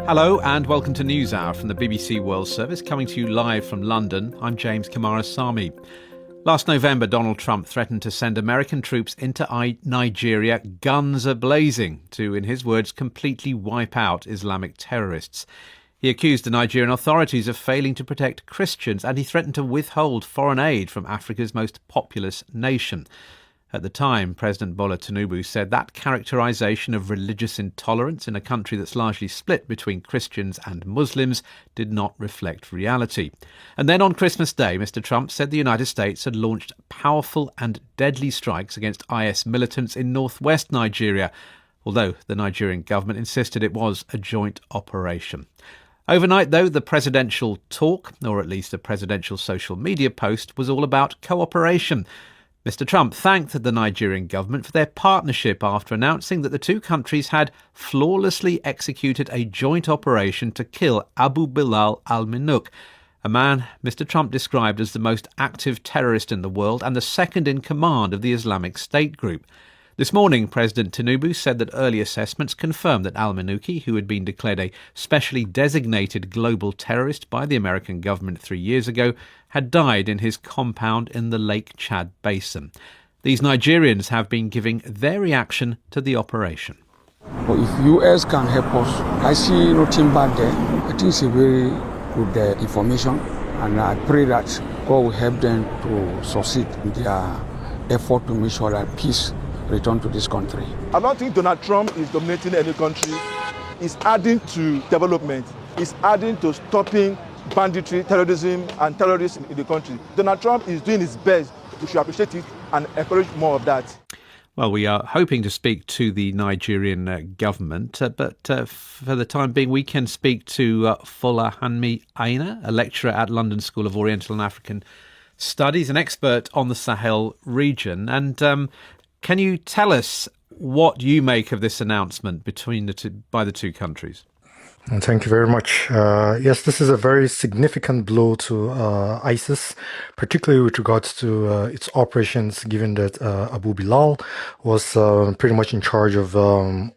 Hello and welcome to NewsHour from the BBC World Service, coming to you live from London. I'm James Kamarasamy. Last November, Donald Trump threatened to send American troops into Nigeria, guns a-blazing, to, in his words, completely wipe out Islamic terrorists. He accused the Nigerian authorities of failing to protect Christians, and he threatened to withhold foreign aid from Africa's most populous nation. At the time, President Bola Tinubu said that characterisation of religious intolerance in a country that's largely split between Christians and Muslims did not reflect reality. And then on Christmas Day, Mr. Trump said the United States had launched powerful and deadly strikes against IS militants in northwest Nigeria, although the Nigerian government insisted it was a joint operation. Overnight, though, the presidential talk, or at least a presidential social media post, was all about cooperation. Mr. Trump thanked the Nigerian government for their partnership after announcing that the two countries had flawlessly executed a joint operation to kill Abu Bilal al-Minuk, a man Mr. Trump described as the most active terrorist in the world and the second in command of the Islamic State group. This morning, President Tinubu said that early assessments confirmed that al-Minuki, who had been declared a specially designated global terrorist by the American government 3 years ago, had died in his compound in the Lake Chad Basin. These Nigerians have been giving their reaction to the operation. Well, if US can help us, I see nothing bad there. I think it's a very good information, and I pray that God will help them to succeed in their effort to make sure that peace return to this country. I don't think Donald Trump is dominating any country. He's adding to development. He's adding to stopping banditry, terrorism, and terrorism in the country. Donald Trump is doing his best. We should appreciate it and encourage more of that. Well, we are hoping to speak to the Nigerian government, but for the time being, we can speak to Folahanmi Aina, a lecturer at London School of Oriental and African Studies, an expert on the Sahel region. And can you tell us what you make of this announcement by the two countries? Thank you very much. Yes, this is a very significant blow to ISIS, particularly with regards to its operations, given that Abu Bilal was pretty much in charge of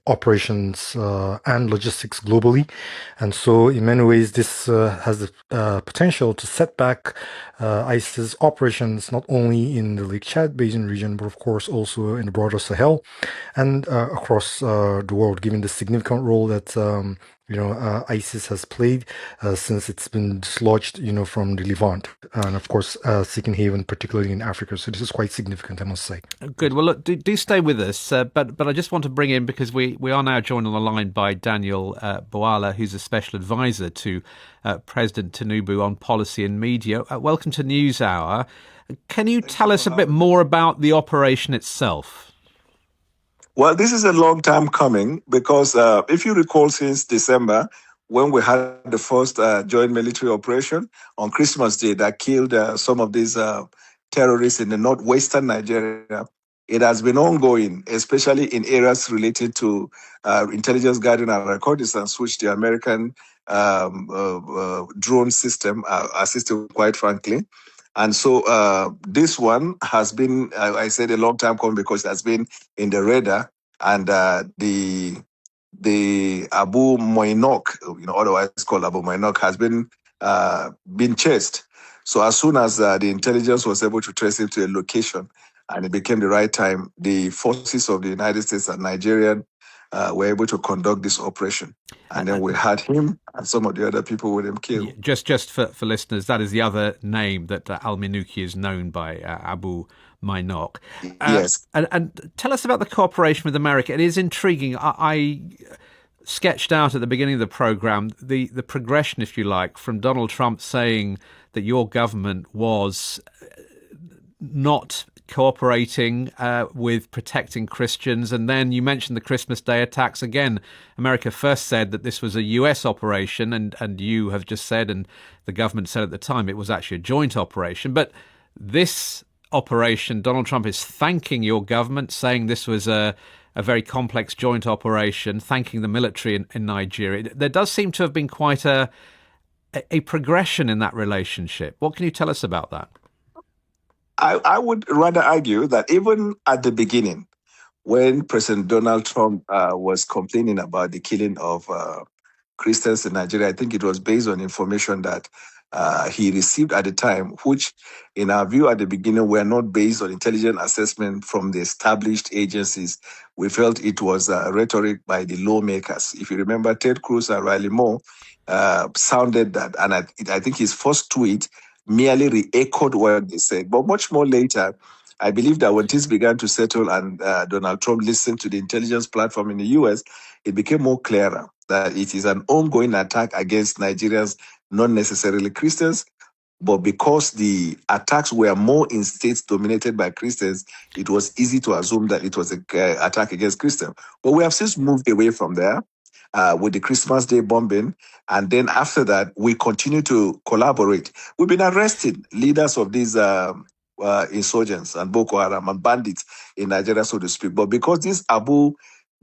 operations and logistics globally. And so in many ways, this has the potential to set back ISIS operations, not only in the Lake Chad Basin region, but of course also in the broader Sahel and across the world, given the significant role that ISIS has played since it's been dislodged, from the Levant, and of course seeking haven, particularly in Africa. So this is quite significant, I must say. Good. Well, look, do stay with us, but I just want to bring in, because we are now joined on the line by Daniel Boala, who's a special advisor to President Tinubu on policy and media. Welcome to NewsHour. Can you tell us a bit more about the operation itself? Well, this is a long time coming because if you recall, since December, when we had the first joint military operation on Christmas Day that killed some of these terrorists in the northwestern Nigeria, it has been ongoing, especially in areas related to intelligence gathering and reconnaissance, which the American drone system assisted, quite frankly. And so this one has been, I said, a long time coming because it has been in the radar. And the Abu Moinok, otherwise called Abu Moinok, has been chased. So as soon as the intelligence was able to trace him to a location, and it became the right time, the forces of the United States and Nigerian were able to conduct this operation. And then we had him and some of the other people with him killed. Just for listeners, that is the other name that al-Minuki is known by, Abu Moinok. Yes. And tell us about the cooperation with America. It is intriguing. I sketched out at the beginning of the programme the progression, if you like, from Donald Trump saying that your government was not cooperating with protecting Christians. And then you mentioned the Christmas Day attacks. Again, America first said that this was a US operation, and you have just said, and the government said at the time, it was actually a joint operation. But this operation, Donald Trump is thanking your government, saying this was a very complex joint operation, thanking the military in Nigeria. There does seem to have been quite a progression in that relationship. What can you tell us about that? I would rather argue that even at the beginning, when President Donald Trump was complaining about the killing of Christians in Nigeria. I think it was based on information that he received at the time, which, in our view at the beginning, were not based on intelligent assessment from the established agencies. We felt it was rhetoric by the lawmakers. If you remember, Ted Cruz and Riley Moore sounded that, and I think his first tweet merely re-echoed what they said. But much more later, I believe that when things began to settle and Donald Trump listened to the intelligence platform in the US, it became more clearer that it is an ongoing attack against Nigerians, not necessarily Christians, but because the attacks were more in states dominated by Christians, it was easy to assume that it was an attack against Christians. But we have since moved away from there with the Christmas Day bombing. And then after that, we continue to collaborate. We've been arresting leaders of these insurgents and Boko Haram and bandits in Nigeria, so to speak. But because this Abu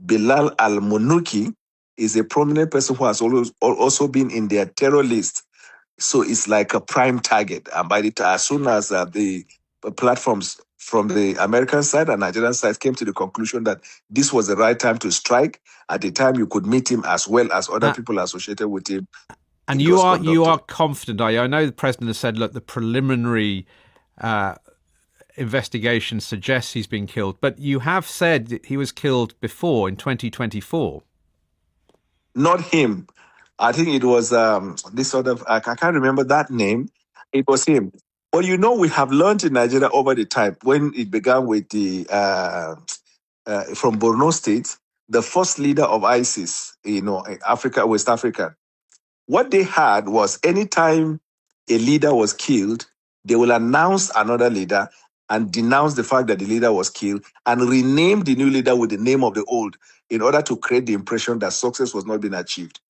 Bilal al-Munuki is a prominent person who has also been in their terror list, so it's like a prime target. And as soon as the platforms from the American side and Nigerian side came to the conclusion that this was the right time to strike, at the time you could meet him as well as other people associated with him. And you are confident, are you? I know the president has said, look, the preliminary investigation suggests he's been killed, but you have said that he was killed before in 2024. Not him. I think it was this sort of, I can't remember that name. It was him. But we have learned in Nigeria over the time, when it began with the, from Borno State, the first leader of ISIS, West Africa, what they had was anytime a leader was killed, they will announce another leader and denounce the fact that the leader was killed and rename the new leader with the name of the old in order to create the impression that success was not being achieved.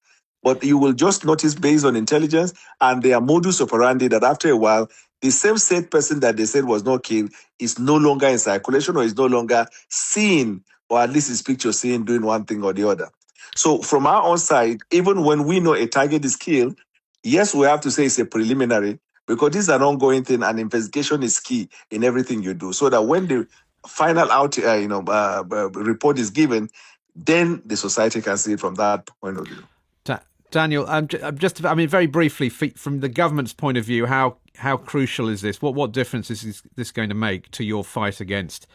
But you will just notice, based on intelligence and their modus operandi, that after a while, the same said person that they said was not killed is no longer in circulation or is no longer seen, or at least his picture seen doing one thing or the other. So from our own side, even when we know a target is killed, yes, we have to say it's a preliminary, because this is an ongoing thing and investigation is key in everything you do. So that when the final report is given, then the society can see it from that point of view. Daniel, very briefly, from the government's point of view, how crucial is this? What difference is this going to make to your fight against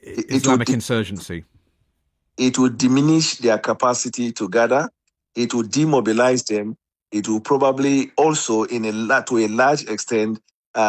Islamic insurgency? It will diminish their capacity to gather. It will demobilize them. It will probably also, to a large extent,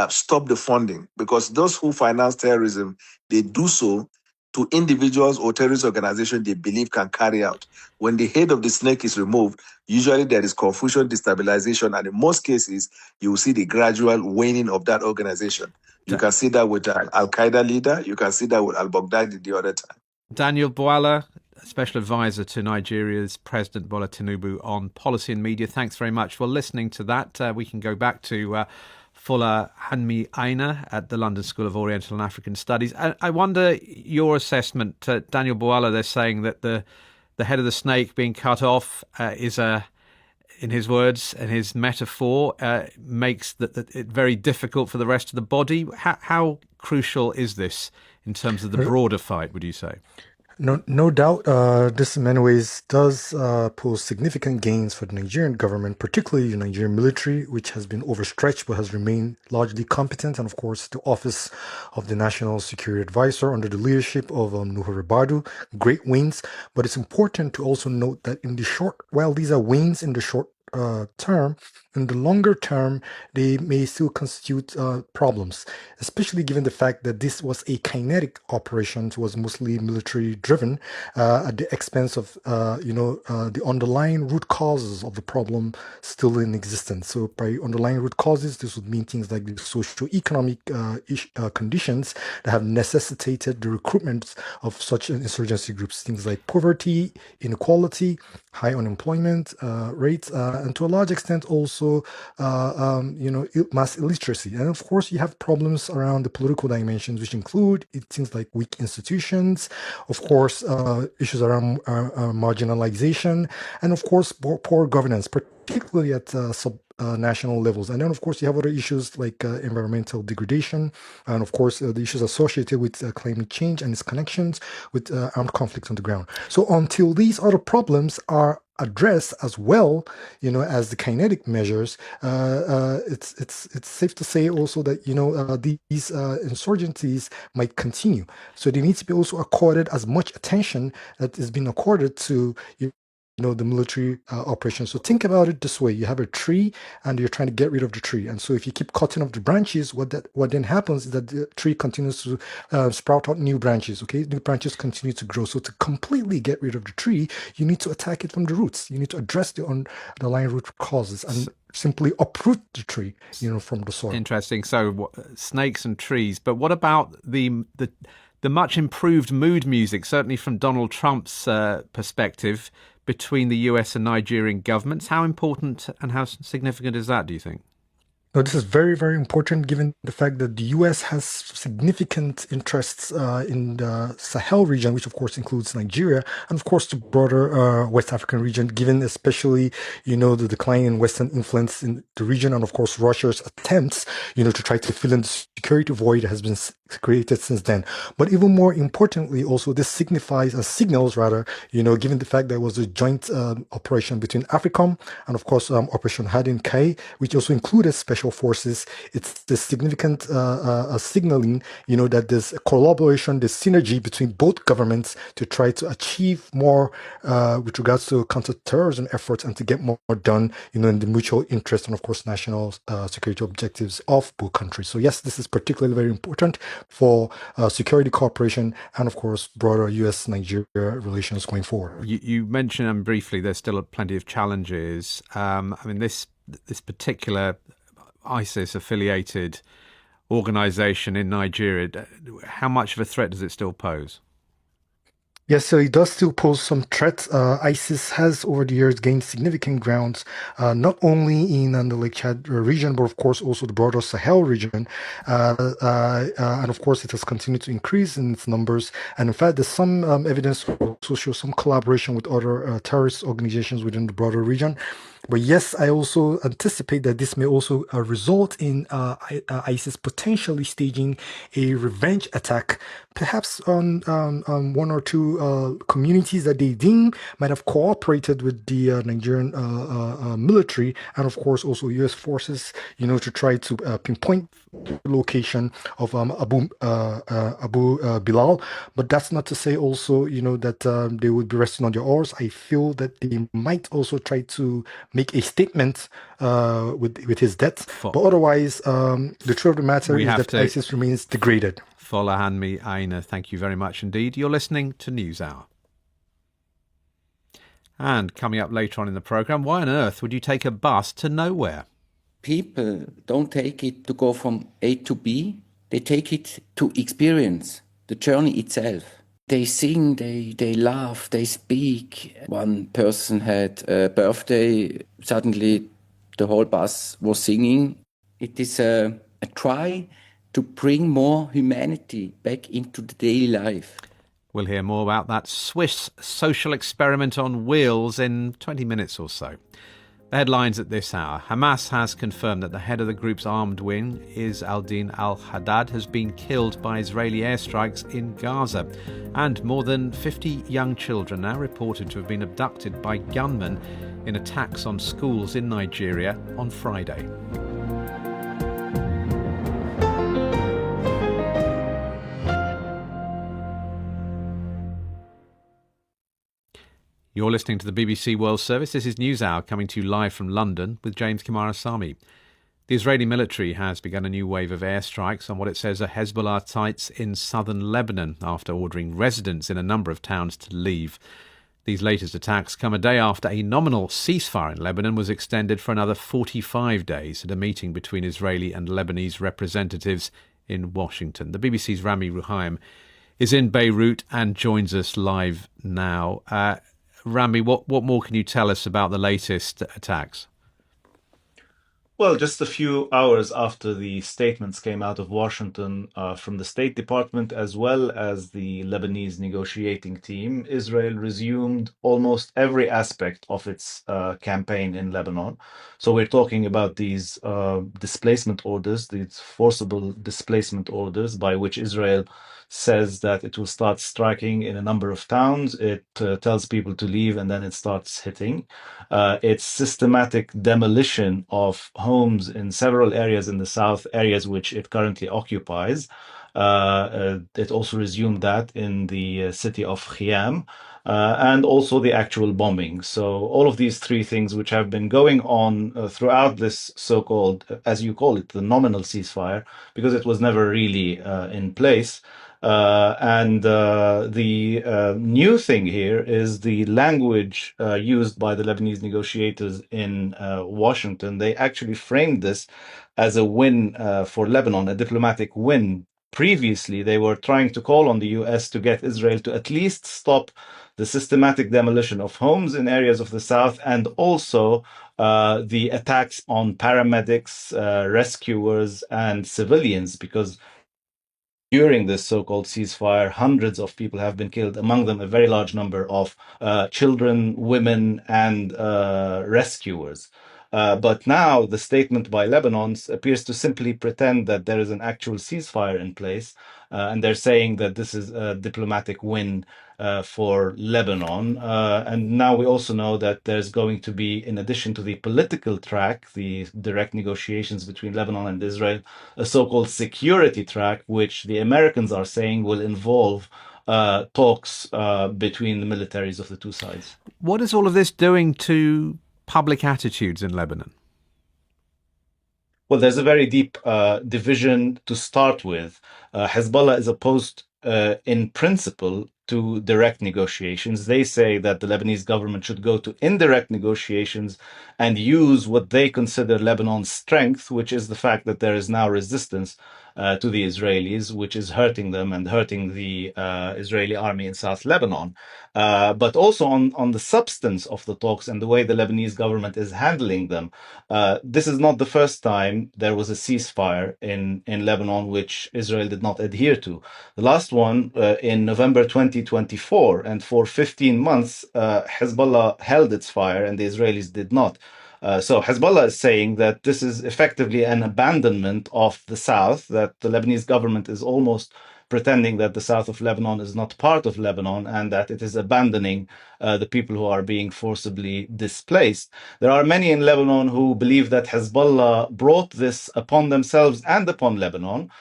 stop the funding, because those who finance terrorism, they do so to individuals or terrorist organizations they believe can carry out. When the head of the snake is removed, usually there is confusion, destabilization, and in most cases, you will see the gradual waning of that organization. You can see that with Al-Qaeda leader. You can see that with al-Baghdadi the other time. Daniel Bwala, Special Advisor to Nigeria's President Bola Tinubu on policy and media. Thanks very much. Well, listening to that, we can go back to Fola Hanmi Aina at the London School of Oriental and African Studies. I wonder your assessment, Daniel Bwala. They're saying that the head of the snake being cut off is in his words and his metaphor, makes it very difficult for the rest of the body. How crucial is this in terms of the broader fight, would you say? No doubt, this in many ways does pose significant gains for the Nigerian government, particularly the Nigerian military, which has been overstretched but has remained largely competent, and of course the Office of the National Security Advisor under the leadership of Nuhu Ribadu, great wins. But it's important to also note that while these are wins in the short term, in the longer term, they may still constitute problems, especially given the fact that this was a kinetic operation. It was mostly military driven at the expense of, the underlying root causes of the problem still in existence. So by underlying root causes, this would mean things like the socio-economic conditions that have necessitated the recruitment of such insurgency groups, things like poverty, inequality, high unemployment rates, and to a large extent also mass illiteracy. And of course, you have problems around the political dimensions, which include things like weak institutions, of course, issues around marginalization, and of course, poor governance, particularly at national levels. And then, of course, you have other issues like environmental degradation, and of course, the issues associated with climate change and its connections with armed conflicts on the ground. So until these other problems are addressed as well, as the kinetic measures, it's safe to say also that these insurgencies might continue. So they need to be also accorded as much attention that is being accorded to the military operations. So think about it this way: you have a tree, and you're trying to get rid of the tree. And so if you keep cutting off the branches, what then happens is that the tree continues to sprout out new branches. Okay, new branches continue to grow. So to completely get rid of the tree, you need to attack it from the roots. You need to address the underlying root causes and simply uproot the tree, from the soil. Interesting. So snakes and trees, but what about the much improved mood music, certainly from Donald Trump's perspective, between the US and Nigerian governments? How important and how significant is that, do you think? No, this is very, very important given the fact that the US has significant interests in the Sahel region, which of course includes Nigeria, and of course the broader West African region, given especially, the decline in Western influence in the region, and of course Russia's attempts, to try to fill in the security void that has been created since then. But even more importantly, also this signals, given the fact that it was a joint operation between AFRICOM and of course Operation Hadin Kai, which also included special forces. It's the significant signaling, that there's a collaboration, there's synergy between both governments to try to achieve more with regards to counter-terrorism efforts and to get more done, in the mutual interest and of course national security objectives of both countries. So yes, this is particularly very important for security cooperation and of course broader US-Nigeria relations going forward. You mentioned briefly there's still plenty of challenges. This particular ISIS-affiliated organisation in Nigeria, how much of a threat does it still pose? Yes, so it does still pose some threats. ISIS has over the years gained significant grounds, not only in the Lake Chad region, but of course also the broader Sahel region. And of course it has continued to increase in its numbers. And in fact, there's some evidence to also show some collaboration with other terrorist organizations within the broader region. But yes, I also anticipate that this may also result in ISIS potentially staging a revenge attack, perhaps on one or two communities that they deem might have cooperated with the Nigerian military, and of course also U.S. forces, to try to pinpoint the location of Abu Bilal. But that's not to say also, that they would be resting on their oars. I feel that they might also try to make a statement with his death. But otherwise, the truth of the matter is that ISIS remains degraded. Folahanmi Aina, thank you very much indeed. You're listening to NewsHour. And coming up later on in the programme, why on earth would you take a bus to nowhere? People don't take it to go from A to B. They take it to experience the journey itself. They sing, they laugh, they speak. One person had a birthday. Suddenly the whole bus was singing. It is a try to bring more humanity back into the daily life. We'll hear more about that Swiss social experiment on wheels in 20 minutes or so. The headlines at this hour. Hamas has confirmed that the head of the group's armed wing, Al-Din al-Haddad, has been killed by Israeli airstrikes in Gaza. And more than 50 young children now reported to have been abducted by gunmen in attacks on schools in Nigeria on Friday. You're listening to the BBC World Service. This is NewsHour coming to you live from London with James Kamarasamy. The Israeli military has begun a new wave of airstrikes on what it says are Hezbollah sites in southern Lebanon after ordering residents in a number of towns to leave. These latest attacks come a day after a nominal ceasefire in Lebanon was extended for another 45 days at a meeting between Israeli and Lebanese representatives in Washington. The BBC's Rami Ruhaim is in Beirut and joins us live now. Rami, what more can you tell us about the latest attacks? Well, just a few hours after the statements came out of Washington from the State Department as well as the Lebanese negotiating team, Israel resumed almost every aspect of its campaign in Lebanon. So we're talking about these displacement orders, these forcible displacement orders by which Israel says that it will start striking in a number of towns. It tells people to leave and then it starts hitting. It's systematic demolition of homes in several areas in the south, areas which it currently occupies. It also resumed that in the city of Khiam. And also the actual bombing. So all of these three things which have been going on throughout this so-called, as you call it, the nominal ceasefire, because it was never really in place. The new thing here is the language used by the Lebanese negotiators in Washington. They actually framed this as a win for Lebanon, a diplomatic win. Previously, they were trying to call on the US to get Israel to at least stop the systematic demolition of homes in areas of the south and also the attacks on paramedics, rescuers, and civilians, because during this so-called ceasefire, hundreds of people have been killed, among them a very large number of children, women, and rescuers. But now the statement by Lebanon appears to simply pretend that there is an actual ceasefire in place, and they're saying that this is a diplomatic win for Lebanon. And now we also know that there's going to be, in addition to the political track, the direct negotiations between Lebanon and Israel, a so-called security track, which the Americans are saying will involve talks between the militaries of the two sides. What is all of this doing to public attitudes in Lebanon? Well, there's a very deep division to start with. Hezbollah is opposed in principle to direct negotiations. They say that the Lebanese government should go to indirect negotiations and use what they consider Lebanon's strength, which is the fact that there is now resistance to the Israelis, which is hurting them and hurting the Israeli army in South Lebanon. But also on the substance of the talks and the way the Lebanese government is handling them. This is not the first time there was a ceasefire in Lebanon, which Israel did not adhere to. The last one in November 2024, and for 15 months, Hezbollah held its fire and the Israelis did not. So Hezbollah is saying that this is effectively an abandonment of the south, that the Lebanese government is almost pretending that the south of Lebanon is not part of Lebanon and that it is abandoning the people who are being forcibly displaced. There are many in Lebanon who believe that Hezbollah brought this upon themselves and upon Lebanon.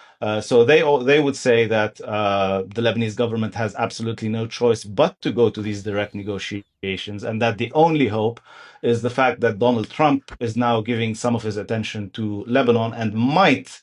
So they would say that the Lebanese government has absolutely no choice but to go to these direct negotiations, and that the only hope is the fact that Donald Trump is now giving some of his attention to Lebanon and might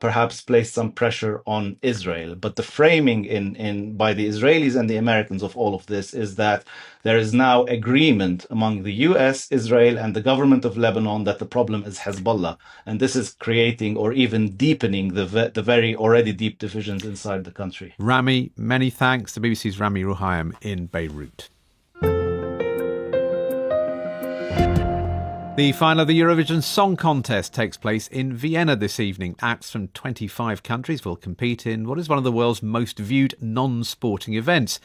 perhaps place some pressure on Israel. But the framing in by the Israelis and the Americans of all of this is that there is now agreement among the US, Israel, and the government of Lebanon that the problem is Hezbollah. And this is creating or even deepening the very already deep divisions inside the country. Rami, many thanks. The BBC's Rami Ruhaim in Beirut. The final of the Eurovision Song Contest takes place in Vienna this evening. Acts from 25 countries will compete in what is one of the world's most viewed non-sporting events.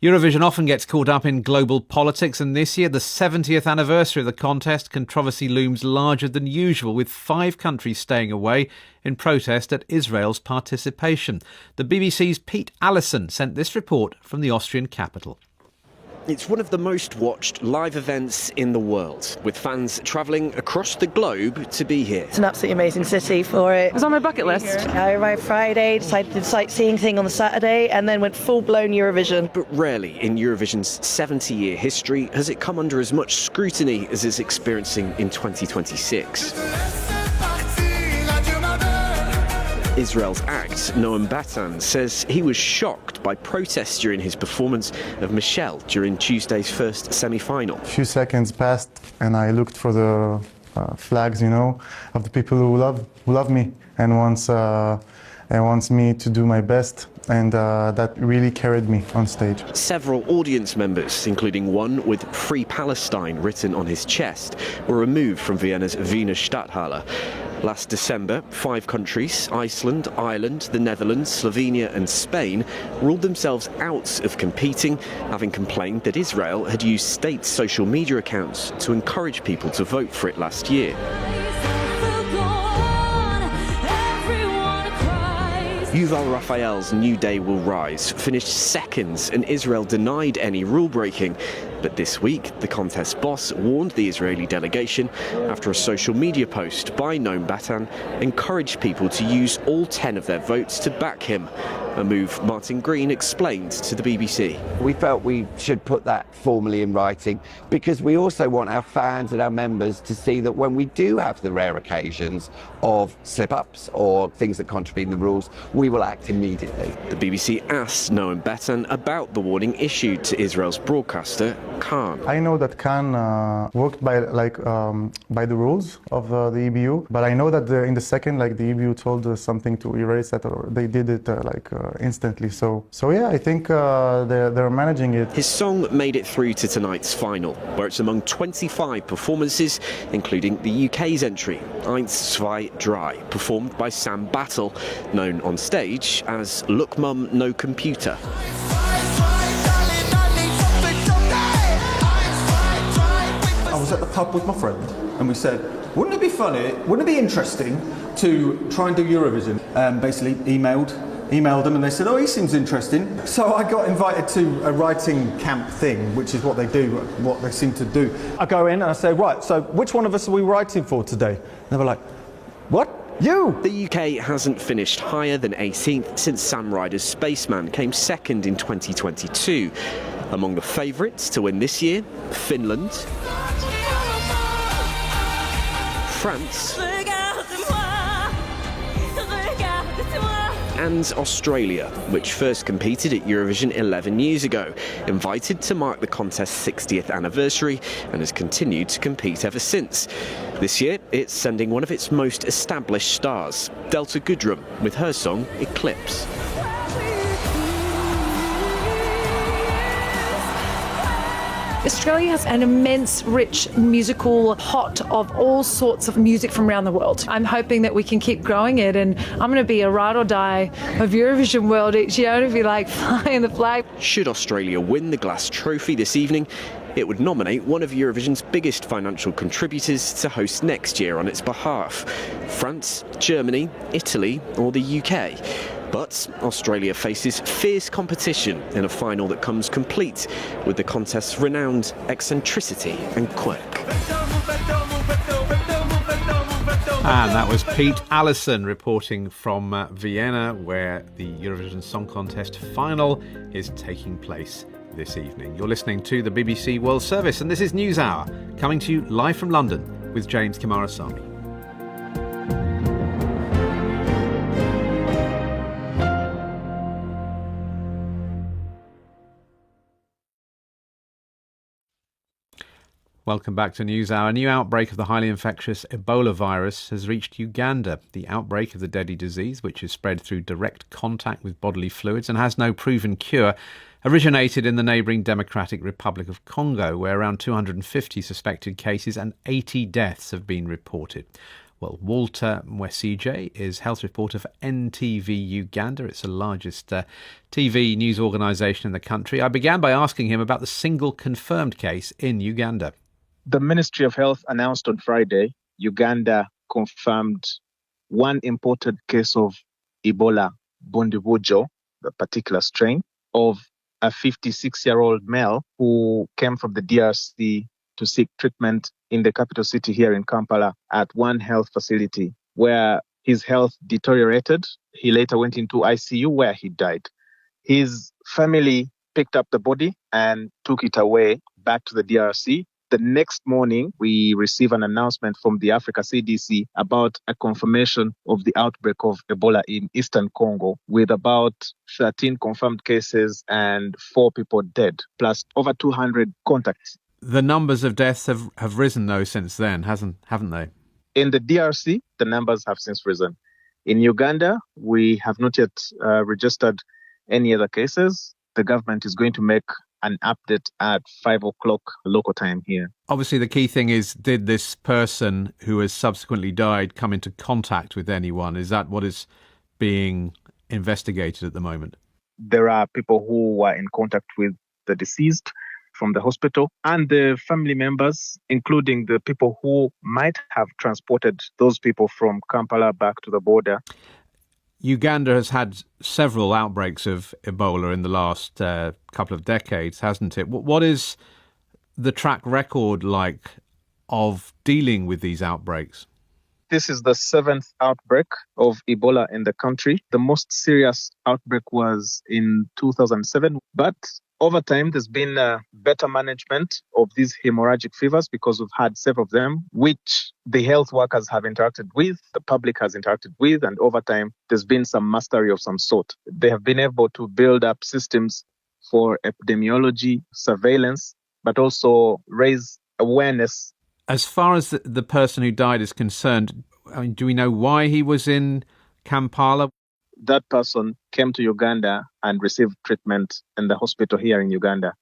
Eurovision often gets caught up in global politics, and this year, the 70th anniversary of the contest, controversy looms larger than usual, with 5 countries staying away in protest at Israel's participation. The BBC's Pete Allison sent this report from the Austrian capital. It's one of the most watched live events in the world, with fans travelling across the globe to be here. It's an absolutely amazing city for it. It was on my bucket list. I arrived Friday, decided to do the sightseeing thing on the Saturday, and then went full-blown Eurovision. But rarely in Eurovision's 70-year history has it come under as much scrutiny as it's experiencing in 2026. Israel's act, Noam Batan, says he was shocked by protests during his performance of Michelle during Tuesday's first semi-final. A few seconds passed and I looked for the flags, of the people who love me and wants me to do my best. and that really carried me on stage. Several audience members, including one with Free Palestine written on his chest, were removed from Vienna's Wiener Stadthalle. Last December, 5 countries, Iceland, Ireland, the Netherlands, Slovenia and Spain, ruled themselves out of competing, having complained that Israel had used state social media accounts to encourage people to vote for it last year. Yuval Raphael's New Day Will Rise finished second, and Israel denied any rule-breaking. But this week, the contest boss warned the Israeli delegation after a social media post by Noam Batan encouraged people to use all 10 of their votes to back him, a move Martin Green explained to the BBC. We felt we should put that formally in writing because we also want our fans and our members to see that when we do have the rare occasions of slip-ups or things that contravene the rules, we will act immediately. The BBC asked Noam Batan about the warning issued to Israel's broadcaster, Khan. I know that Khan worked by the rules of the EBU, but I know that in the second, the EBU told us something to erase that, or they did it instantly. So yeah, I think they're managing it. His song made it through to tonight's final, where it's among 25 performances, including the UK's entry, Eins, Zwei, Drei, performed by Sam Battle, known on stage as Look Mum, No Computer. I was at the pub with my friend and we said, wouldn't it be funny, wouldn't it be interesting to try and do Eurovision? Basically emailed them and they said, oh, he seems interesting. So I got invited to a writing camp thing, which is what they do, what they seem to do. I go in and I say, right, so which one of us are we writing for today? And they were like, what? You! The UK hasn't finished higher than 18th since Sam Ryder's Spaceman came second in 2022. Among the favourites to win this year, Finland, France, and Australia, which first competed at Eurovision 11 years ago, invited to mark the contest's 60th anniversary and has continued to compete ever since. This year, it's sending one of its most established stars, Delta Goodrem, with her song Eclipse. Australia has an immense, rich musical pot of all sorts of music from around the world. I'm hoping that we can keep growing it, and I'm going to be a ride or die of Eurovision world each year to be flying the flag. Should Australia win the Glass Trophy this evening, it would nominate one of Eurovision's biggest financial contributors to host next year on its behalf: France, Germany, Italy or the UK. But Australia faces fierce competition in a final that comes complete with the contest's renowned eccentricity and quirk. And that was Pete Allison reporting from Vienna, where the Eurovision Song Contest final is taking place this evening. You're listening to the BBC World Service, and this is NewsHour, coming to you live from London with James Kamarasamy. Welcome back to NewsHour. A new outbreak of the highly infectious Ebola virus has reached Uganda. The outbreak of the deadly disease, which is spread through direct contact with bodily fluids and has no proven cure, originated in the neighbouring Democratic Republic of Congo, where around 250 suspected cases and 80 deaths have been reported. Well, Walter Mwesije is health reporter for NTV Uganda. It's the largest TV news organisation in the country. I began by asking him about the single confirmed case in Uganda. The Ministry of Health announced on Friday, Uganda confirmed one imported case of Ebola Bundibujo, the particular strain, of a 56-year-old male who came from the DRC to seek treatment in the capital city here in Kampala at one health facility where his health deteriorated. He later went into ICU where he died. His family picked up the body and took it away back to the DRC. The next morning, we received an announcement from the Africa CDC about a confirmation of the outbreak of Ebola in Eastern Congo, with about 13 confirmed cases and 4 people dead, plus over 200 contacts. The numbers of deaths have risen, though, since then, haven't they? In the DRC, the numbers have since risen. In Uganda, we have not yet registered any other cases, the government is going to make an update at 5 o'clock local time here. Obviously, the key thing is, did this person who has subsequently died come into contact with anyone? Is that what is being investigated at the moment? There are people who were in contact with the deceased from the hospital and the family members, including the people who might have transported those people from Kampala back to the border. Uganda has had several outbreaks of Ebola in the last couple of decades, hasn't it? What is the track record like of dealing with these outbreaks? This is the 7th outbreak of Ebola in the country. The most serious outbreak was in 2007, but over time, there's been better management of these hemorrhagic fevers because we've had several of them, which the health workers have interacted with, the public has interacted with, and over time, there's been some mastery of some sort. They have been able to build up systems for epidemiology, surveillance, but also raise awareness. As far as the person who died is concerned, I mean, do we know why he was in Kampala? That person came to Uganda and received treatment in the hospital here in Uganda.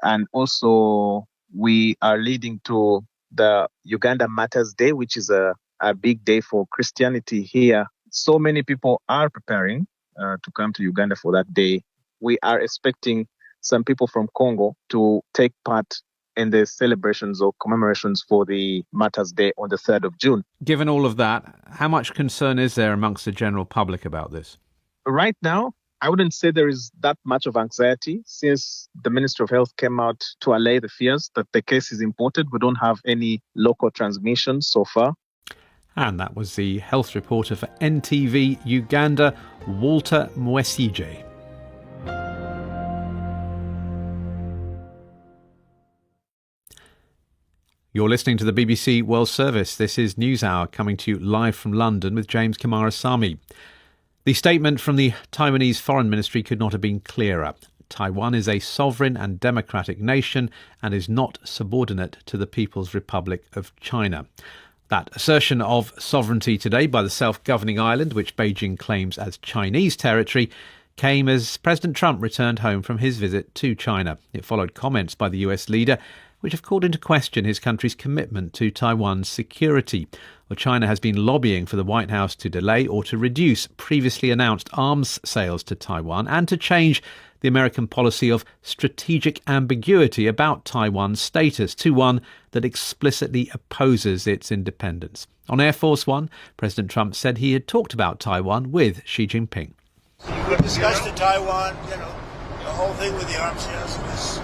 And also, we are leading to the Uganda Matters Day, which is a big day for Christianity here. So many people are preparing to come to Uganda for that day. We are expecting some people from Congo to take part in the celebrations or commemorations for the Matters Day on the 3rd of June. Given all of that, how much concern is there amongst the general public about this? Right now, I wouldn't say there is that much of anxiety since the Ministry of Health came out to allay the fears that the case is imported. We don't have any local transmission so far. And that was the health reporter for NTV Uganda, Walter Mwesije. You're listening to the BBC World Service. This is NewsHour coming to you live from London with James Kamarasamy. The statement from the Taiwanese Foreign Ministry could not have been clearer. Taiwan is a sovereign and democratic nation and is not subordinate to the People's Republic of China. That assertion of sovereignty today by the self-governing island, which Beijing claims as Chinese territory, came as President Trump returned home from his visit to China. It followed comments by the US leader which have called into question his country's commitment to Taiwan's security. Well, China has been lobbying for the White House to delay or to reduce previously announced arms sales to Taiwan and to change the American policy of strategic ambiguity about Taiwan's status to one that explicitly opposes its independence. On Air Force One, President Trump said he had talked about Taiwan with Xi Jinping. We discussed the Taiwan, the whole thing with the arms sales was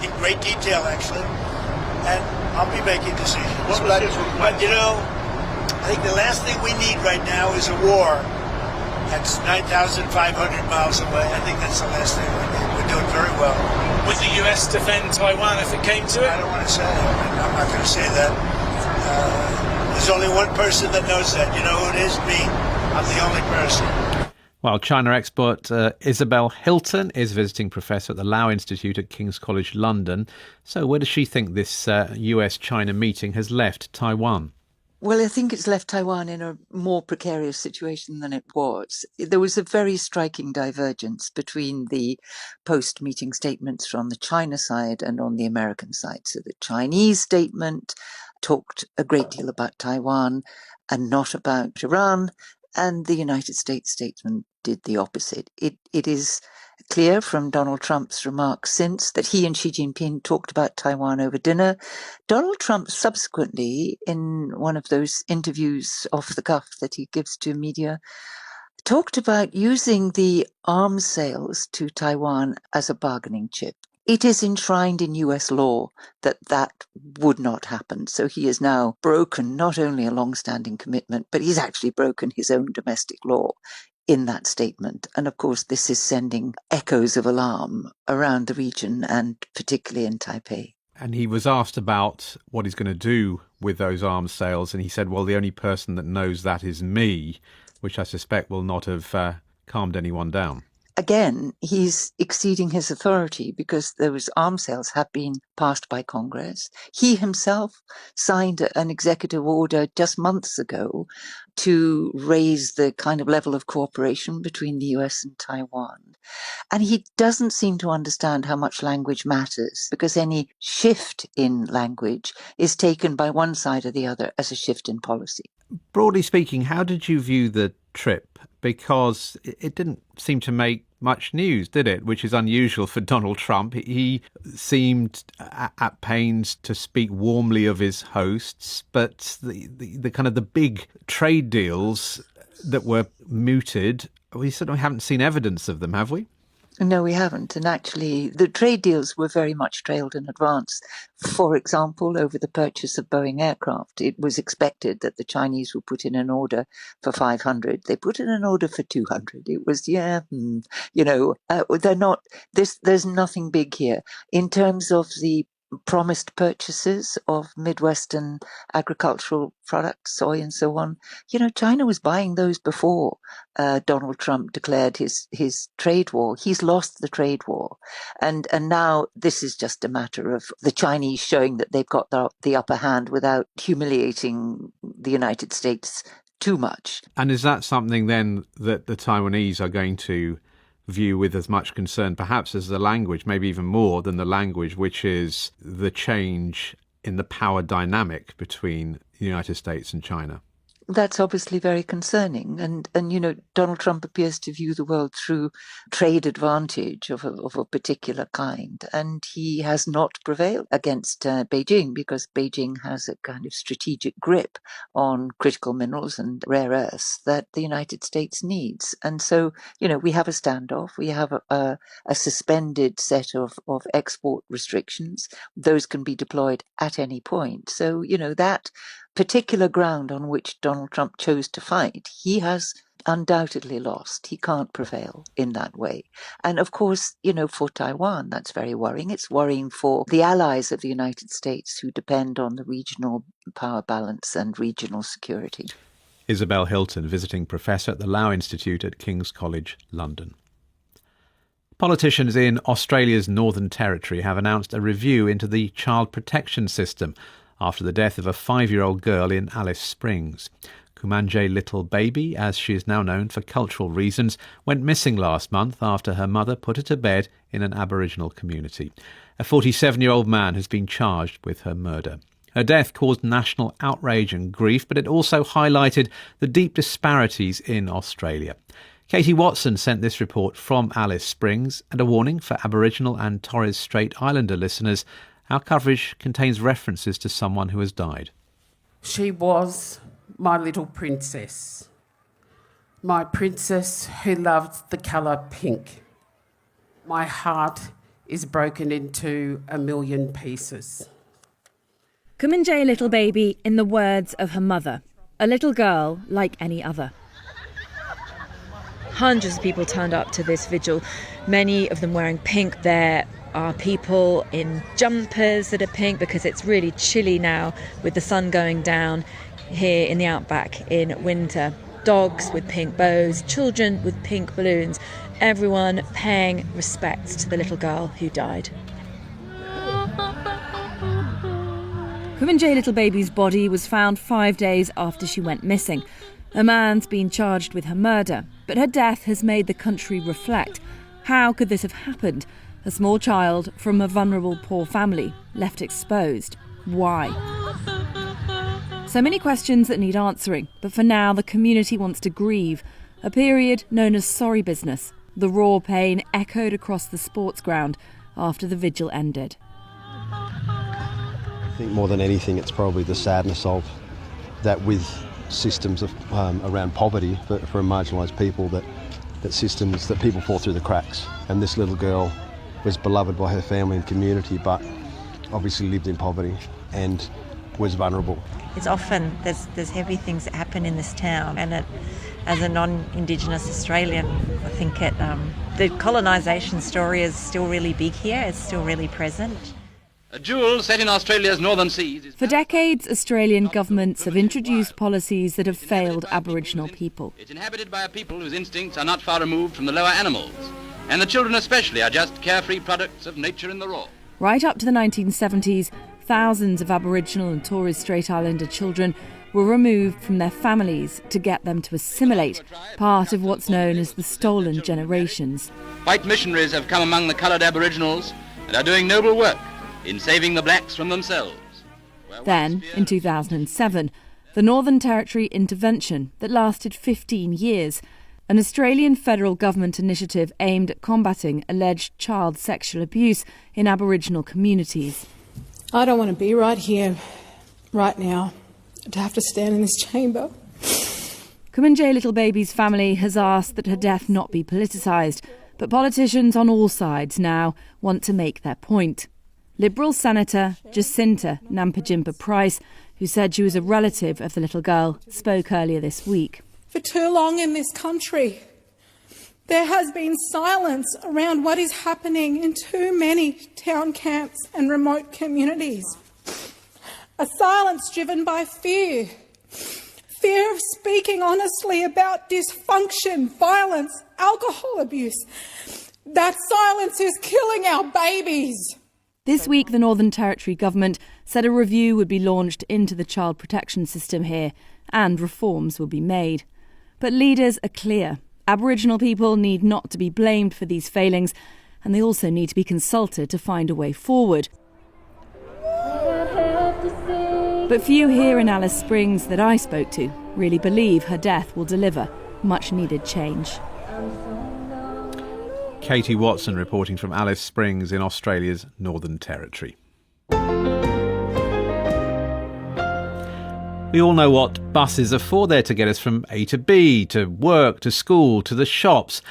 in great detail, actually, and I'll be making decisions. But I think the last thing we need right now is a war that's 9,500 miles away. I think that's the last thing we need. We're doing very well. Would the US defend Taiwan if it came to it? I don't want to say that. I'm not going to say that. There's only one person that knows that. You know who it is? Me. I'm the only person. Well, China expert Isabel Hilton is visiting professor at the Lau Institute at King's College London. So where does she think this US-China meeting has left Taiwan? Well, I think it's left Taiwan in a more precarious situation than it was. There was a very striking divergence between the post-meeting statements from the China side and on the American side. So the Chinese statement talked a great deal about Taiwan and not about Iran, and the United States statement did the opposite. It is clear from Donald Trump's remarks since that he and Xi Jinping talked about Taiwan over dinner. Donald Trump subsequently, in one of those interviews off the cuff that he gives to media, talked about using the arms sales to Taiwan as a bargaining chip. It is enshrined in US law that that would not happen. So he has now broken not only a long-standing commitment, but he's actually broken his own domestic law in that statement. And of course, this is sending echoes of alarm around the region and particularly in Taipei. And he was asked about what he's going to do with those arms sales. And he said, well, the only person that knows that is me, which I suspect will not have calmed anyone down. again, he's exceeding his authority because those arms sales have been passed by Congress. He himself signed an executive order just months ago to raise the kind of level of cooperation between the US and Taiwan. And he doesn't seem to understand how much language matters, because any shift in language is taken by one side or the other as a shift in policy. Broadly speaking, how did you view the trip? Because it didn't seem to make much news, did it? Which is unusual for Donald Trump. He seemed at pains to speak warmly of his hosts, but the kind of the big trade deals that were mooted, we certainly haven't seen evidence of them, have we? No, we haven't. And actually, the trade deals were very much trailed in advance. For example, over the purchase of Boeing aircraft, it was expected that the Chinese would put in an order for 500. They put in an order for 200. It was, they're not, there's nothing big here. In terms of the promised purchases of Midwestern agricultural products, soy and so on, China was buying those before Donald Trump declared his trade war. He's lost the trade war. And now this is just a matter of the Chinese showing that they've got the upper hand without humiliating the United States too much. And is that something then that the Taiwanese are going to view with as much concern, perhaps, as the language, maybe even more than the language, which is the change in the power dynamic between the United States and China? That's obviously very concerning. And Donald Trump appears to view the world through trade advantage of a particular kind. And he has not prevailed against Beijing, because Beijing has a kind of strategic grip on critical minerals and rare earths that the United States needs. And so, we have a standoff. We have a suspended set of export restrictions. Those can be deployed at any point. So, that particular ground on which Donald Trump chose to fight, he has undoubtedly lost. He can't prevail in that way. And of course, for Taiwan, that's very worrying. It's worrying for the allies of the United States who depend on the regional power balance and regional security. Isabel Hilton, visiting professor at the Lau Institute at King's College, London. Politicians in Australia's Northern Territory have announced a review into the child protection system after the death of a 5-year-old girl in Alice Springs. Kumanje Little Baby, as she is now known for cultural reasons, went missing last month after her mother put her to bed in an Aboriginal community. A 47-year-old man has been charged with her murder. Her death caused national outrage and grief, but it also highlighted the deep disparities in Australia. Katie Watson sent this report from Alice Springs, and a warning for Aboriginal and Torres Strait Islander listeners: our coverage contains references to someone who has died. She was my little princess. My princess who loved the colour pink. My heart is broken into a million pieces. Kumanje Little Baby, in the words of her mother, a little girl like any other. Hundreds of people turned up to this vigil, many of them wearing pink. There are people in jumpers that are pink because it's really chilly now with the sun going down here in the outback in winter. Dogs with pink bows, children with pink balloons, everyone paying respect to the little girl who died. Kumanje Little Baby's body was found 5 days after she went missing. A man's been charged with her murder, but her death has made the country reflect. How could this have happened? A small child from a vulnerable poor family left exposed. Why? So many questions that need answering, but for now the community wants to grieve. A period known as sorry business. The raw pain echoed across the sports ground after the vigil ended. I think more than anything it's probably the sadness of that with systems of, around poverty for marginalised people, that systems that people fall through the cracks. And this little girl was beloved by her family and community, but obviously lived in poverty and was vulnerable. It's often there's heavy things that happen in this town, and as a non-Indigenous Australian, I think the colonisation story is still really big here. It's still really present. A jewel set in Australia's northern seas. For decades, Australian governments have introduced policies that have failed Aboriginal people. It's inhabited by a people whose instincts are not far removed from the lower animals, and the children especially are just carefree products of nature in the raw. Right up to the 1970s, thousands of Aboriginal and Torres Strait Islander children were removed from their families to get them to assimilate, part of what's known as the stolen generations. White missionaries have come among the coloured Aboriginals and are doing noble work in saving the blacks from themselves. Then, in 2007, the Northern Territory intervention that lasted 15 years, an Australian federal government initiative aimed at combating alleged child sexual abuse in Aboriginal communities. I don't want to be right here, right now, to have to stand in this chamber. Kumanjayi Little Baby's family has asked that her death not be politicised, but politicians on all sides now want to make their point. Liberal Senator Jacinta Nampijinpa Price, who said she was a relative of the little girl, spoke earlier this week. For too long in this country, there has been silence around what is happening in too many town camps and remote communities. A silence driven by fear. Fear of speaking honestly about dysfunction, violence, alcohol abuse. That silence is killing our babies. This week, the Northern Territory government said a review would be launched into the child protection system here and reforms will be made. But leaders are clear. Aboriginal people need not to be blamed for these failings, and they also need to be consulted to find a way forward. But few here in Alice Springs that I spoke to really believe her death will deliver much needed change. Katie Watson reporting from Alice Springs in Australia's Northern Territory. We all know what buses are for. They're to get us from A to B, to work, to school, to the shops.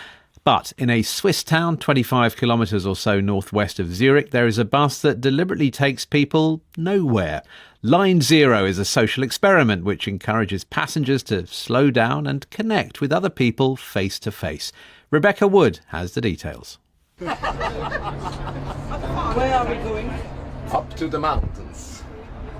But in a Swiss town 25 kilometres or so northwest of Zurich, there is a bus that deliberately takes people nowhere. Line Zero is a social experiment which encourages passengers to slow down and connect with other people face to face. Rebecca Wood has the details. Where are we going? Up to the mountains.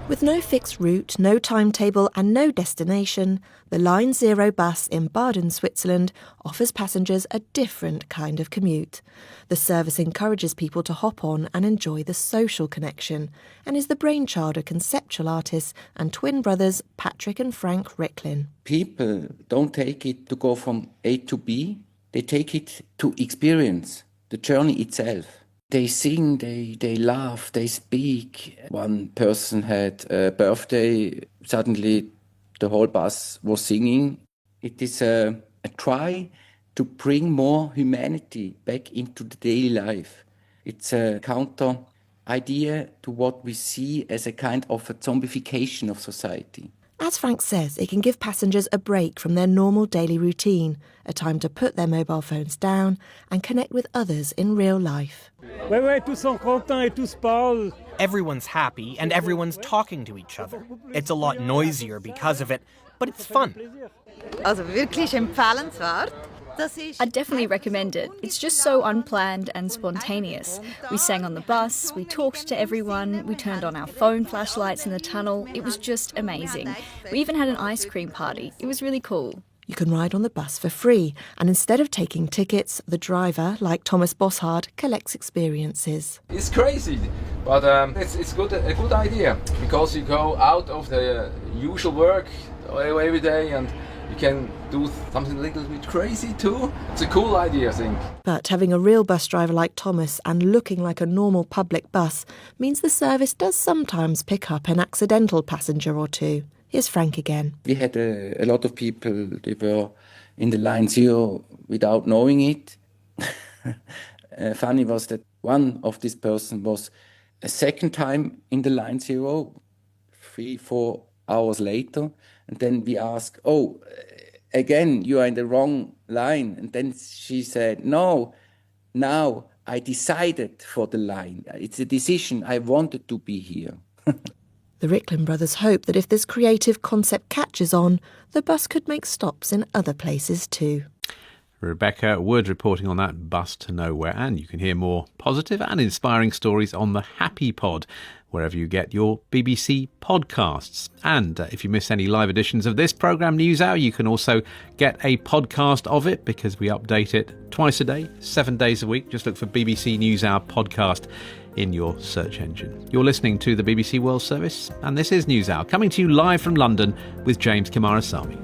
With no fixed route, no timetable and no destination, the Line Zero bus in Baden, Switzerland offers passengers a different kind of commute. The service encourages people to hop on and enjoy the social connection and is the brainchild of conceptual artists and twin brothers Patrick and Frank Ricklin. People don't take it to go from A to B, they take it to experience the journey itself. They sing, they laugh, they speak. One person had a birthday, suddenly the whole bus was singing. It is a try to bring more humanity back into the daily life. It's a counter idea to what we see as a kind of a zombification of society. As Frank says, it can give passengers a break from their normal daily routine, a time to put their mobile phones down and connect with others in real life. Everyone's happy and everyone's talking to each other. It's a lot noisier because of it, but it's fun. Also wirklich empfehlenswert. I'd definitely recommend it. It's just so unplanned and spontaneous. We sang on the bus, we talked to everyone, we turned on our phone flashlights in the tunnel. It was just amazing. We even had an ice cream party. It was really cool. You can ride on the bus for free, and instead of taking tickets, the driver, like Thomas Bossard, collects experiences. It's crazy, but it's a good idea, because you go out of the usual work every day and you can do something a little bit crazy too. It's a cool idea, I think. But having a real bus driver like Thomas and looking like a normal public bus means the service does sometimes pick up an accidental passenger or two. Here's Frank again. We had a lot of people, they were in the Line Zero without knowing it. Funny was that one of this person was a second time in the Line Zero, 3-4 hours later. And then we asked, again, you are in the wrong line. And then she said, no, now I decided for the line. It's a decision. I wanted to be here. The Ricklin brothers hope that if this creative concept catches on, the bus could make stops in other places too. Rebecca Wood reporting on that bus to nowhere. And you can hear more positive and inspiring stories on the Happy Pod, wherever you get your BBC podcasts. And if you miss any live editions of this programme, NewsHour, you can also get a podcast of it because we update it twice a day, 7 days a week. Just look for BBC NewsHour podcast in your search engine. You're listening to the BBC World Service, and this is NewsHour, coming to you live from London with James Kamarasamy.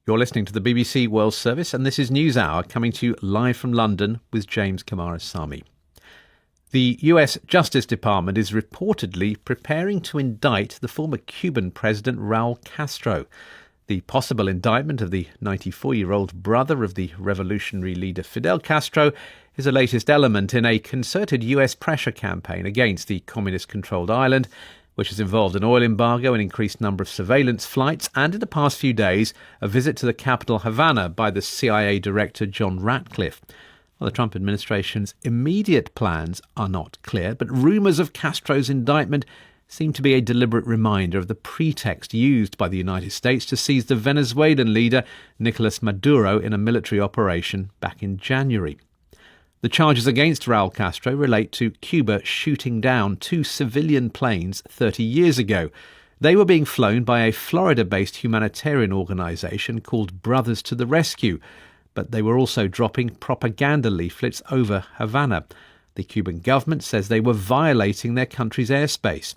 You're listening to the BBC World Service, and this is NewsHour, coming to you live from London with James Kamarasamy. The US Justice Department is reportedly preparing to indict the former Cuban president Raul Castro. The possible indictment of the 94-year-old brother of the revolutionary leader Fidel Castro is the latest element in a concerted US pressure campaign against the communist-controlled island, which has involved an oil embargo, an increased number of surveillance flights, and in the past few days, a visit to the capital Havana by the CIA director John Ratcliffe. Well, the Trump administration's immediate plans are not clear, but rumours of Castro's indictment seem to be a deliberate reminder of the pretext used by the United States to seize the Venezuelan leader Nicolas Maduro in a military operation back in January. The charges against Raul Castro relate to Cuba shooting down 2 civilian planes 30 years ago. They were being flown by a Florida-based humanitarian organisation called Brothers to the Rescue, but they were also dropping propaganda leaflets over Havana. The Cuban government says they were violating their country's airspace.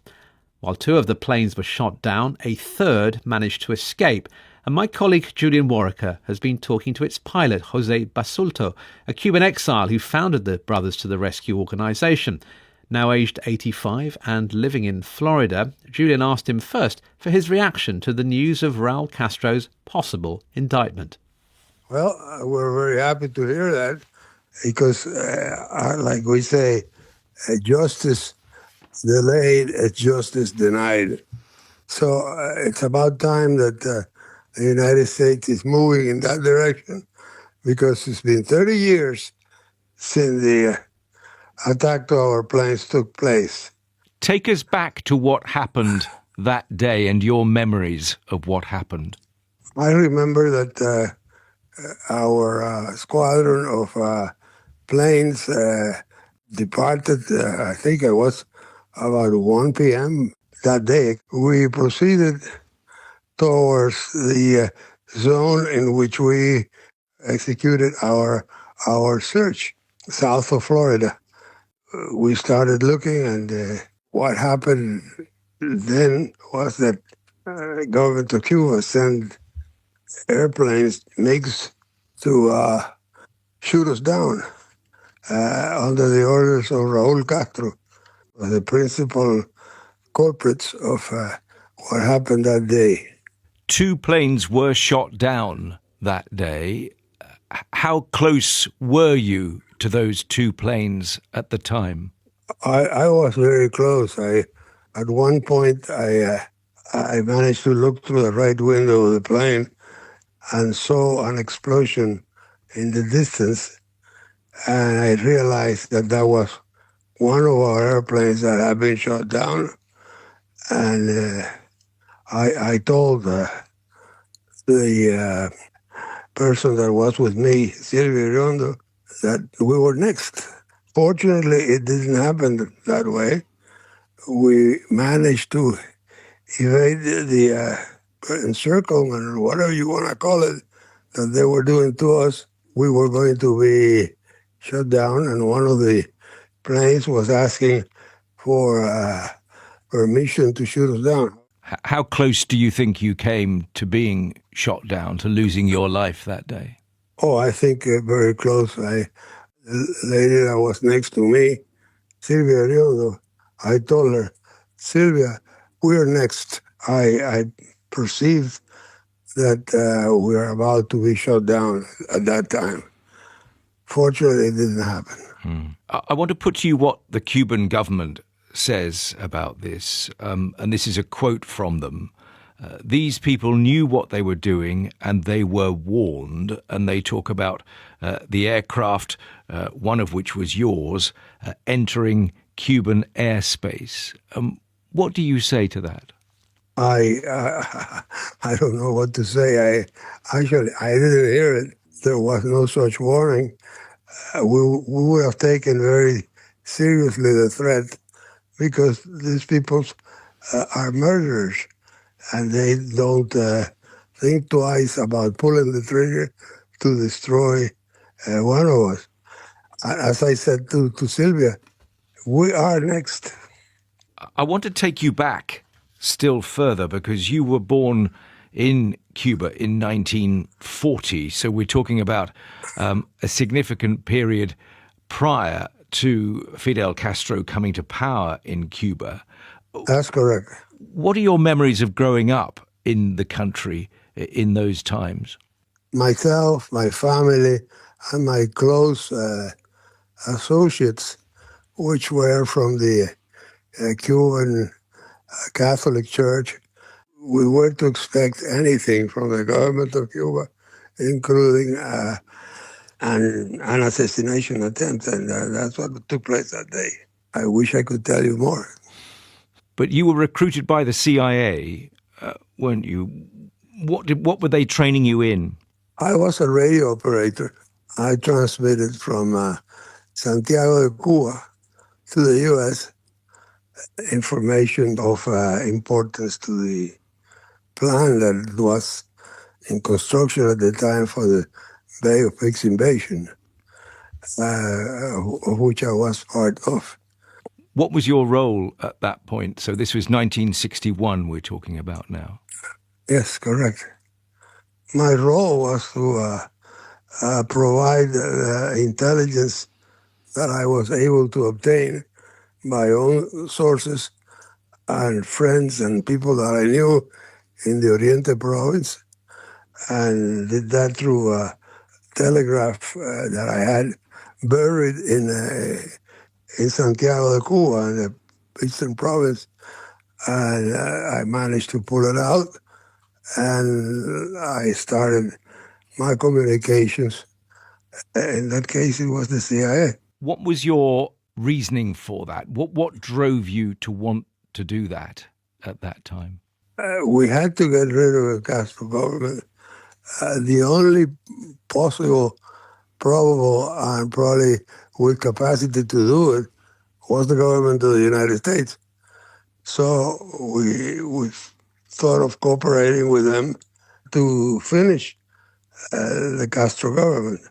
While 2 of the planes were shot down, a third managed to escape, and my colleague Julian Warwicker has been talking to its pilot, Jose Basulto, a Cuban exile who founded the Brothers to the Rescue organisation. Now aged 85 and living in Florida, Julian asked him first for his reaction to the news of Raul Castro's possible indictment. Well, we're very happy to hear that because, like we say, justice delayed, justice denied. So it's about time that the United States is moving in that direction because it's been 30 years since the attack to our planes took place. Take us back to what happened that day and your memories of what happened. I remember that our squadron of planes departed, I think it was about 1 p.m. that day. We proceeded towards the zone in which we executed our search, south of Florida. We started looking, and what happened then was that the government of Cuba sent airplanes, MiGs, to shoot us down under the orders of Raul Castro, the principal culprits of what happened that day. 2 planes were shot down that day. How close were you to those 2 planes at the time? I was very close. At one point, I managed to look through the right window of the plane and saw an explosion in the distance, and I realized that was one of our airplanes that had been shot down. And I told the person that was with me, Silvia Riondo, that we were next. Fortunately, it didn't happen that way. We managed to evade the encirclement, or whatever you want to call it, that they were doing to us. We were going to be shut down, and one of the planes was asking for permission to shoot us down. How close do you think you came to being shot down, to losing your life that day? Oh, I think very close. The lady that was next to me, Silvia Riondo, I told her, Silvia, we're next. I perceived that we were about to be shot down at that time. Fortunately, it didn't happen. I want to put to you what the Cuban government says about this, and this is a quote from them. these people knew what they were doing and they were warned, and they talk about the aircraft, one of which was yours, entering Cuban airspace. What do you say to that? I don't know what to say. I didn't hear it. There was no such warning. We would have taken very seriously the threat, because these people are murderers, and they don't think twice about pulling the trigger to destroy one of us. As I said to Sylvia, we are next. I want to take you back still further, because you were born in Cuba in 1940, so we're talking about a significant period prior to Fidel Castro coming to power in Cuba. That's correct. What are your memories of growing up in the country in those times? Myself, my family, and my close associates, which were from the Cuban Catholic Church, we were to expect anything from the government of Cuba, including an assassination attempt, and that's what took place that day. I wish I could tell you more. But you were recruited by the CIA, weren't you? What were they training you in? I was a radio operator. I transmitted from Santiago de Cuba to the U.S. information of importance to the plan that was in construction at the time for the Bay of Pigs invasion, of which I was part of. What was your role at that point? So this was 1961 we're talking about now. Yes, correct. My role was to provide intelligence that I was able to obtain by own sources and friends and people that I knew in the Oriente province, and did that through a telegraph that I had buried in Santiago de Cuba, in the eastern province, and I managed to pull it out, and I started my communications. In that case, it was the CIA. What was your reasoning for that? What drove you to want to do that at that time? We had to get rid of the Castro government. The only possible, probable, and probably with capacity to do it was the government of the United States. So we thought of cooperating with them to finish the Castro government.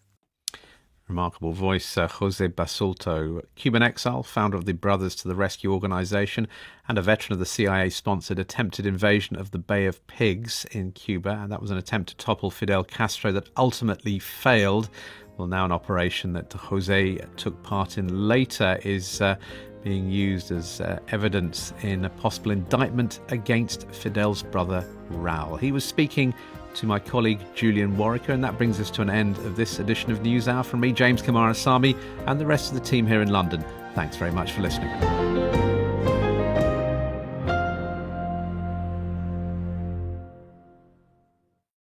Remarkable voice, Jose Basulto, Cuban exile, founder of the Brothers to the Rescue organization, and a veteran of the CIA-sponsored attempted invasion of the Bay of Pigs in Cuba. And that was an attempt to topple Fidel Castro that ultimately failed. Well, now an operation that Jose took part in later is being used as evidence in a possible indictment against Fidel's brother, Raul. He was speaking to my colleague Julian Warwicker, and that brings us to an end of this edition of NewsHour from me, James Kamara Sami, and the rest of the team here in London. Thanks very much for listening.